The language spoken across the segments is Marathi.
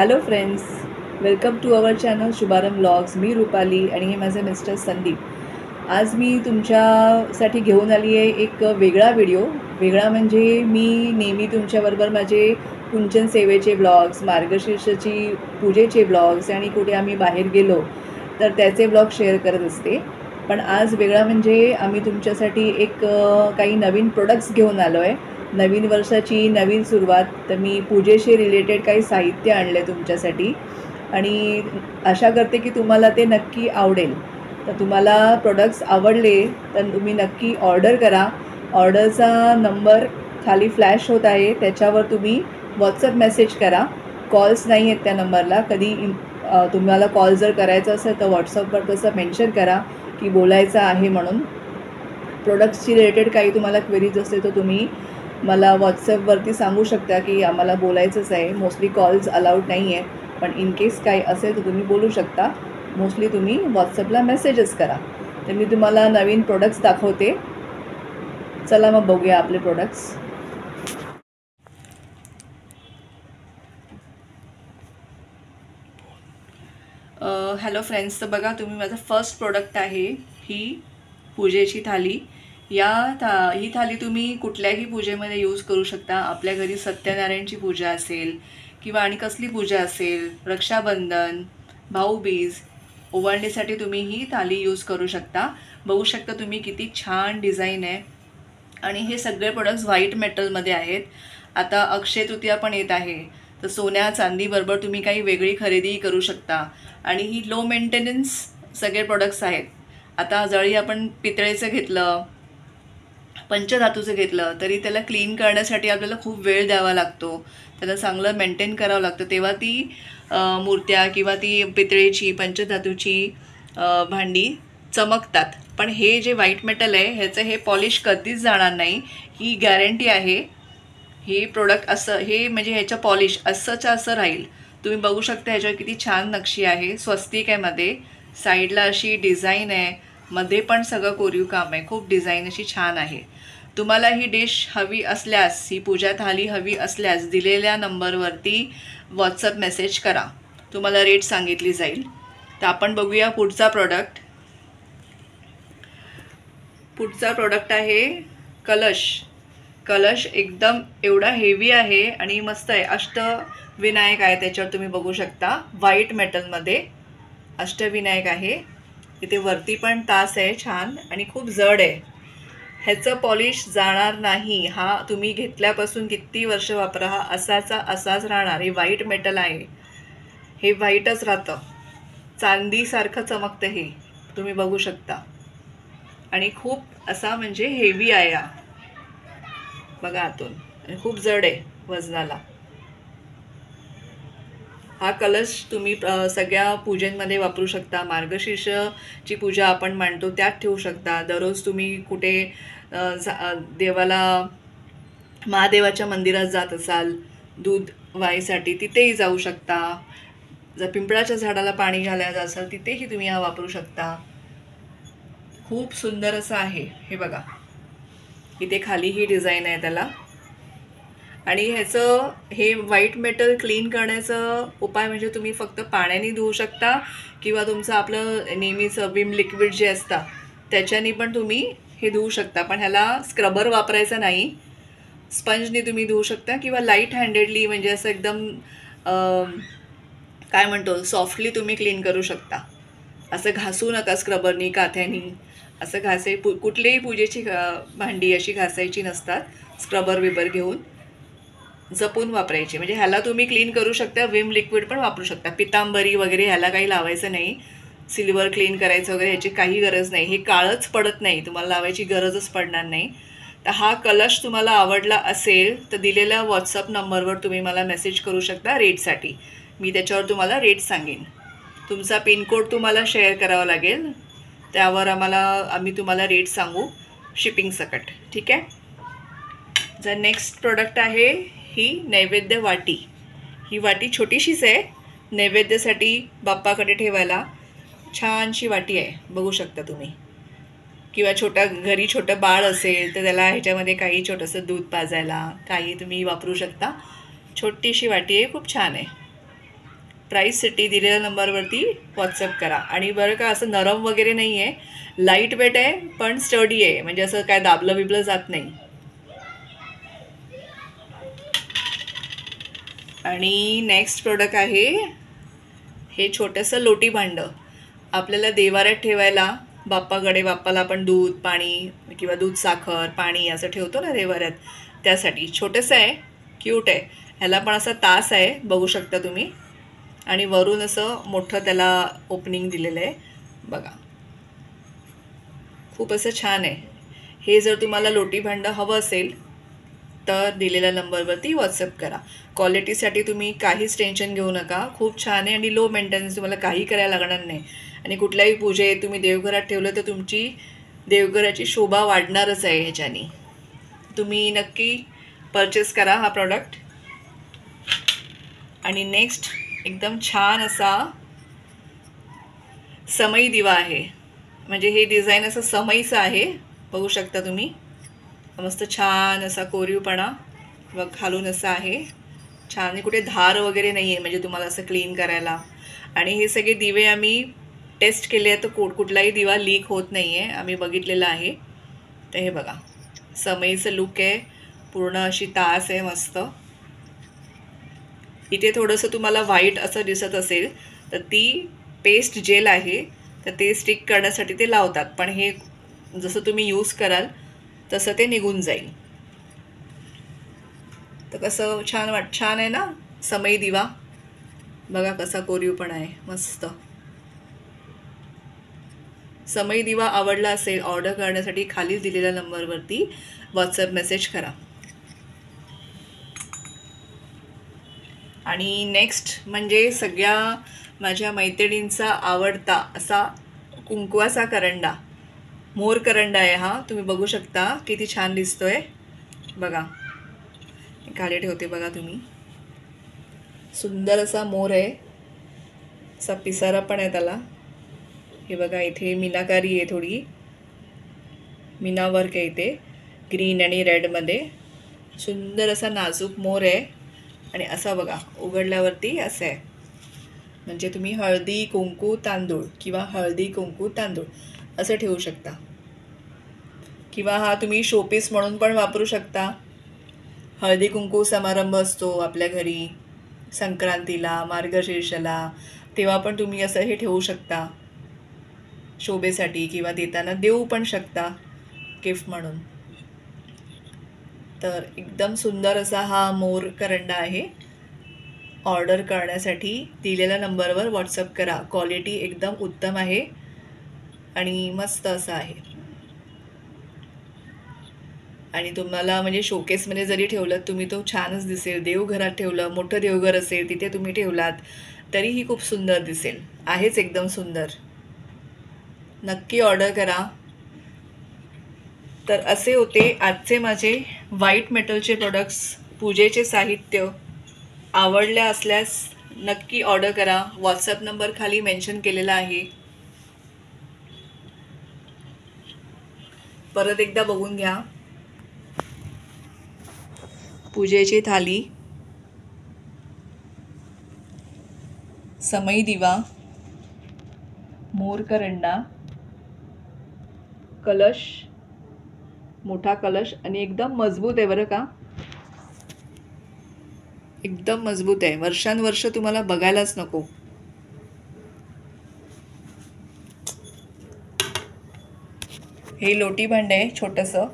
Hello friends, welcome to our channel Shubharambh vlogs. मी रुपाली आणि हे माझे मिस्टर संदीप. आज मी तुमच्यासाठी घेऊन आली आहे एक वेगळा व्हिडिओ. वेगळा म्हणजे मी नेहमी तुमच्याबरोबर माझे कुंचन सेवेचे ब्लॉग्स, मार्गशीर्षाची पूजेचे ब्लॉग्स आणि कुठे आम्ही बाहेर गेलो तर त्याचे ब्लॉग शेअर करत असते. पण आज वेगळा म्हणजे आम्ही तुमच्यासाठी एक काही नवीन प्रोडक्ट्स घेऊन आलो आहे. नवीन वर्षाची नवीन सुरुवात, तर मी पूजेशी रिलेटेड काही साहित्य आणले तुमच्यासाठी आणि आशा करते की तुम्हाला ते नक्की आवडेल. तर तुम्हाला प्रोडक्ट्स आवडले तर तुम्ही नक्की ऑर्डर करा. ऑर्डरचा नंबर खाली फ्लॅश होत आहे, त्याच्यावर तुम्ही व्हॉट्सअप मेसेज करा. कॉल्स नाही आहेत त्या नंबरला. तुम्हाला कॉल जर करायचा असेल तर व्हॉट्सअपवर तसं मेन्शन करा की बोलायचं आहे म्हणून. प्रोडक्ट्सची रिलेटेड काही तुम्हाला क्वेरीज असते तर तुम्ही मला व्हॉट्सअपवरती सांगू शकता की आम्हाला बोलायचंच आहे. मोस्टली कॉल्स अलाउड नाही आहे, पण इन केस काही असेल तर तुम्ही बोलू शकता. मोस्टली तुम्ही व्हॉट्सअपला मेसेजेस करा. तर मी तुम्हाला नवीन प्रोडक्ट्स दाखवते. चला मग बघूया आपले प्रोडक्ट्स. हॅलो फ्रेंड्स, तर बघा तुम्ही माझं फर्स्ट प्रोडक्ट आहे ही पूजेची थाली. ही थाली तुम्ही कुठल्याही पूजेमध्ये यूज करू शकता. आपल्या घरी सत्यनारायणची पूजा असेल किंवा आणि कसली पूजा असेल, रक्षाबंधन, भाऊबीज, ओवाळणीसाठी तुम्ही ही थाली यूज करू शकता. बघू शकता तुम्ही किती छान डिझाईन आहे. आणि हे सगळे प्रोडक्ट्स व्हाईट मेटलमध्ये आहेत. आता अक्षय तृतीया पण येत आहे, तर सोन्या चांदीबरोबर तुम्ही काही वेगळी खरेदीही करू शकता. आणि ही लो मेंटेनन्स सगळे प्रोडक्ट्स आहेत. आता जळी आपण पितळेचं घेतलं, पंचधातूचं घेतलं तरी त्याला क्लीन करण्यासाठी आपल्याला खूप वेळ द्यावा लागतो. त्याला चांगलं मेंटेन करावं लागतं, तेव्हा ती मूर्त्या किंवा ती पितळेची पंचधातूची भांडी चमकतात. पण हे जे व्हाईट मेटल आहे ह्याचं हे पॉलिश कधीच जाणार नाही, ही गॅरंटी आहे. हे प्रोडक्ट असं हे म्हणजे ह्याचं पॉलिश असंच्या असं राहील. तुम्ही बघू शकता ह्याच्यावर किती छान नक्षी आहे. स्वस्तिक आहे मध्ये, साईडला अशी डिझाईन आहे, मध्ये पण सगळं कोरीव काम आहे. खूप डिझाईन अशी छान आहे. तुम्हाला ही डिश हवी असल्यास, ही पूजा थाली हवी असल्यास दिलेल्या नंबरवरती व्हॉट्सअप मेसेज करा. तुम्हाला रेट सांगितली जाईल. तर आपण बघूया पुढचा प्रोडक्ट. पुढचा प्रोडक्ट आहे कलश. कलश एकदम एवढा हेवी आहे आणि मस्त आहे. अष्टविनायक आहे त्याच्यावर, तुम्ही बघू शकता. व्हाईट मेटलमध्ये अष्टविनायक आहे. इथे वरती पण तास आहे छान आणि खूप जड आहे. ह्याचं पॉलिश जाणार नाही. हा तुम्ही घेतल्यापासून किती वर्ष वापरा, हा असाच राहणार. हे व्हाईट मेटल आहे, हे व्हाईटच राहतं. चांदीसारखं चमकतं हे, तुम्ही बघू शकता. आणि खूप असा म्हणजे हेवी आहे हा, बघा आतून. आणि खूप जड आहे वजनाला. हा कलश तुम्ही सगळ्या पूजेमध्ये वापरू शकता. मार्गशीर्षची पूजा आपण मांडतो त्यात ठेवू शकता. दररोज तुम्ही कुठे देवाला, महादेवाच्या मंदिरात जात असाल दूध वाईसाठी, तिथेही जाऊ शकता. जर पिंपळाच्या झाडाला पाणी घालायचं असेल तिथेही तुम्ही हा वापरू शकता. खूप सुंदर असं आहे हे बघा. इथे खाली ही डिझाईन आहे त्याला. आणि ह्याचं हे व्हाईट मेटल क्लीन करण्याचं उपाय म्हणजे तुम्ही फक्त पाण्याने धुवू शकता किंवा तुमचं आपलं नेहमीचं विम लिक्विड जे असतं त्याच्याने पण तुम्ही हे धुवू शकता. पण ह्याला स्क्रबर वापरायचा नाही, स्पंजने तुम्ही धुवू शकता किंवा लाईट हँडेडली, म्हणजे असं एकदम काय म्हणतो सॉफ्टली तुम्ही क्लीन करू शकता. असं घासू नका स्क्रबरनी, काथ्यानी असं कुठलीही पूजेची भांडी अशी घासायची नसतात. स्क्रबर विबर घेऊन जपून वापरायची. म्हणजे ह्याला तुम्ही क्लीन करू शकता. विम लिक्विड पण वापरू शकता. पितांबरी वगैरे ह्याला काही लावायचं नाही. सिल्वर क्लीन करायचं वगैरे ह्याची काही गरज नाही. हे काळच पडत नाही, तुम्हाला लावायची गरजच पडणार नाही. तर हा कलश तुम्हाला आवडला असेल तर दिलेल्या व्हॉट्सअप नंबरवर तुम्ही मला मेसेज करू शकता रेटसाठी. मी त्याच्यावर तुम्हाला रेट सांगेन. तुमचा पिनकोड तुम्हाला शेअर करावा लागेल, त्यावर आम्ही तुम्हाला रेट सांगू शिपिंग सकट. ठीक आहे. जर नेक्स्ट प्रोडक्ट आहे ही नैवेद्य वाटी. ही वाटी छोटीशीच आहे, नैवेद्यासाठी बाप्पाकडे ठेवायला छानशी वाटी आहे, बघू शकता तुम्ही. किंवा घरी छोटं बाळ असेल तर त्याला ह्याच्यामध्ये काही छोटंसं दूध पाजायला काही तुम्ही वापरू शकता. छोटीशी वाटी आहे, खूप छान आहे. प्राईससाठी दिलेल्या नंबरवरती व्हॉट्सअप करा. आणि बरं का, असं नरम वगैरे नाही आहे, लाईट वेट आहे पण स्टडी आहे, म्हणजे असं काय दाबलं बिबलं जात नाही. आणि नेक्स्ट प्रोडक्ट आहे हे छोटंसं लोटी भांडं. आपल्याला देवाऱ्यात ठेवायला, बाप्पाला आपण दूध पाणी किंवा दूध साखर पाणी असं ठेवतो ना देवाऱ्यात, त्यासाठी छोटंसं आहे, क्यूट आहे. ह्याला पण असा तास आहे, बघू शकता तुम्ही. आणि वरून असं मोठं त्याला ओपनिंग दिलेलं आहे बघा, खूप असं छान आहे. हे जर तुम्हाला लोटी भांडं हवं असेल तर दिलेल्या नंबरवरती व्हॉट्सअप करा. क्वालिटीसाठी तुम्ही काहीच टेन्शन घेऊ नका, खूप छान आहे आणि लो मेंटेनन्स, तुम्हाला काही करायला लागणार नाही. आणि कुठल्याही पूजेत तुम्ही देवघरात ठेवलं तर तुमची देवघराची शोभा वाढणारच आहे ह्याच्यानी. तुम्ही नक्की परचेस करा हा प्रॉडक्ट. आणि नेक्स्ट एकदम छान असा समई दिवा आहे, म्हणजे हे डिझाईन असं समईचं आहे, बघू शकता तुम्ही. मस्त छान असा कोरीवपणा व खालून असं आहे छान, आणि कुठे धार वगैरे नाही आहे म्हणजे तुम्हाला असं क्लीन करायला. आणि हे सगळे दिवे आम्ही टेस्ट केले आहेत, तर कुठलाही दिवा लीक होत नाही आहे, आम्ही बघितलेलं आहे. तर हे बघा, समईचं लुक आहे, पूर्ण अशी तास आहे मस्त. इथे थोडंसं तुम्हाला व्हाईट असं दिसत असेल तर ती पेस्ट जेल आहे, तर ते स्टिक करण्यासाठी ते लावतात, पण हे जसं तुम्ही यूज कराल तसं ते निघून जाईल. तर कसं छान आहे ना समई दिवा, बघा कसा कोरीव पण आहे मस्त. समई दिवा आवडला असेल, ऑर्डर करण्यासाठी खाली दिलेल्या नंबरवरती व्हॉट्सअप मेसेज करा. आणि नेक्स्ट म्हणजे सगळ्या माझ्या मैत्रिणींचा आवडता असा कुंकवाचा करंडा, मोर करंडा आहे हा. तुम्ही बघू शकता किती छान दिसतोय बघा, खाली ठेवते बघा तुम्ही. सुंदर असा मोर आहे, असा पिसारा पण आहे त्याला. हे बघा, इथे मीनाकारी आहे, थोडी मीना वर्क आहे इथे, ग्रीन आणि रेडमध्ये. सुंदर असा नाजूक मोर आहे. आणि असा बघा, उघडल्यावरती असं आहे, म्हणजे तुम्ही हळदी कुंकू तांदूळ किंवा हळदी कुंकू तांदूळ असं ठेवू शकता, किंवा हा तुम्ही शोपीस म्हणून पण वापरू शकता. हळदी कुंकू समारंभ असतो आपल्या घरी, संक्रांतीला, मार्गशीर्षाला, तेव्हा पण तुम्ही असं हे ठेवू शकता शोभेसाठी, किंवा देताना देऊ पण शकता गिफ्ट म्हणून. तर एकदम सुंदर असा हा मोर करंडा आहे. ऑर्डर करण्यासाठी दिलेल्या नंबरवर व्हॉट्सअप करा. क्वालिटी एकदम उत्तम आहे आणि मस्त असं आहे. आणि तुम्हाला म्हणजे शोकेसमध्ये जरी ठेवलं तुम्ही तो छानच दिसेल. देवघरात ठेवलं, मोठं देवघर असेल तिथे तुम्ही ठेवलात तरीही खूप सुंदर दिसेल, आहेच एकदम सुंदर. नक्की ऑर्डर करा. तर असे होते आजचे माझे व्हाईट मेटलचे प्रोडक्ट्स, पूजेचे साहित्य. आवडल्या असल्यास नक्की ऑर्डर करा. व्हॉट्सअप नंबर खाली मेन्शन केलेला आहे, परत एकदा बघून घ्या. पूजेची थाली, समई दिवा, मोर करंडा, कलश, मोठा कलश, आणि एकदम मजबूत आहे बरं का, एकदम मजबूत आहे, वर्षानुवर्ष तुम्हाला बघायलाच नको. हे लोटी भांडे आहे छोटंसं,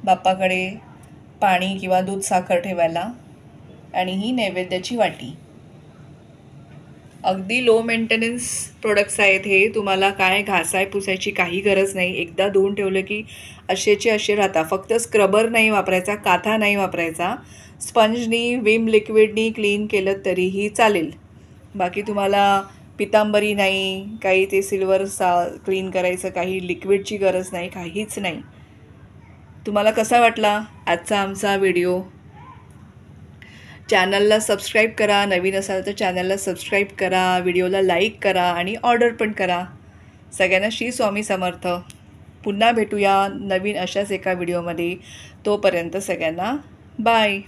बाप्पाकडे पाणी किंवा दूध साखर ठेवायला. आणि ही नैवेद्याची वाटी. अगदी लो मेंटेनन्स प्रोडक्ट्स आहेत हे. तुम्हाला काय घासाय पुसायची काही गरज नाही. एकदा धुवून ठेवलं की असेचे असे राहता. फक्त स्क्रबर नाही वापरायचा, काथा नाही वापरायचा, स्पंजनी विम लिक्विडनी क्लीन केलं तरीही चालेल. बाकी तुम्हाला पितांबरी नाही, काही ते सिल्वर क्लीन करायचं काही लिक्विडची गरज नाही, काहीच नाही. तुम्हाला कसा वाटला आजचा आमचा व्हिडिओ? चॅनलला सबस्क्राईब करा. नवीन असाल तर चॅनलला सबस्क्राईब करा, व्हिडिओला लाईक करा आणि ऑर्डर पण करा. सगळ्यांना श्री स्वामी समर्थ. पुन्हा भेटूया नवीन अशाच एका व्हिडिओमध्ये. तोपर्यंत सगळ्यांना बाय.